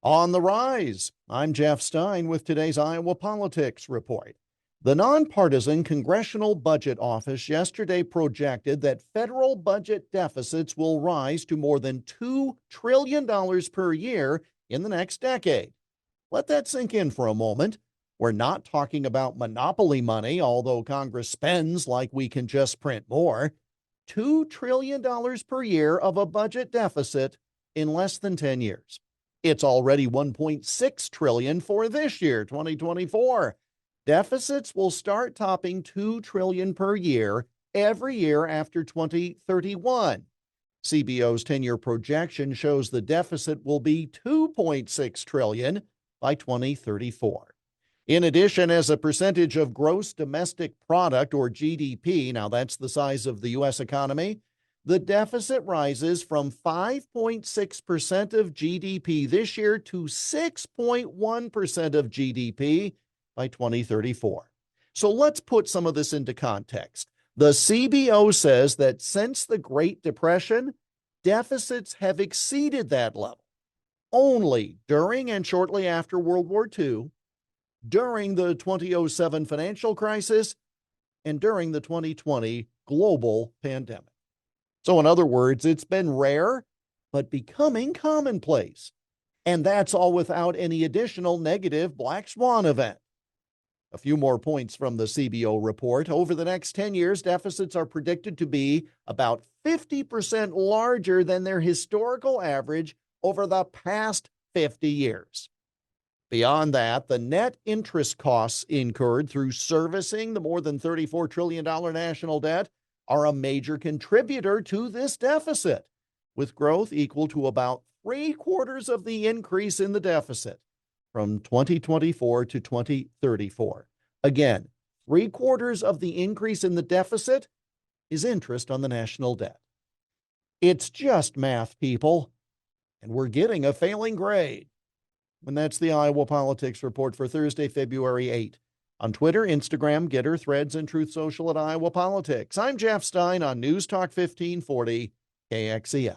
On the rise, I'm Jeff Stein with today's Iowa Politics Report. The nonpartisan Congressional Budget Office yesterday projected that federal budget deficits will rise to more than $2 trillion per year in the next decade. Let that sink in for a moment. We're not talking about monopoly money, although Congress spends like we can just print more. $2 trillion per year of a budget deficit in less than 10 years. It's already 1.6 trillion for this year, 2024. Deficits will start topping 2 trillion per year every year after 2031. CBO's 10-year projection shows the deficit will be 2.6 trillion by 2034. In addition, as a percentage of gross domestic product, or GDP, now that's the size of the U.S. economy, the deficit rises from 5.6% of GDP this year to 6.1% of GDP by 2034. So let's put some of this into context. The CBO says that since the Great Depression, deficits have exceeded that level only during and shortly after World War II, during the 2007 financial crisis, and during the 2020 global pandemic. So in other words, it's been rare, but becoming commonplace. And that's all without any additional negative black swan event. A few more points from the CBO report. Over the next 10 years, deficits are predicted to be about 50% larger than their historical average over the past 50 years. Beyond that, the net interest costs incurred through servicing the more than $34 trillion national debt are a major contributor to this deficit, with growth equal to about 3/4 of the increase in the deficit from 2024 to 2034. Again, 3/4 of the increase in the deficit is interest on the national debt. It's just math, people, and we're getting a failing grade. And that's the Iowa Politics Report for Thursday, February 8. On Twitter, Instagram, Getter, Threads, and Truth Social at Iowa Politics. I'm Jeff Stein on News Talk 1540 KXEL.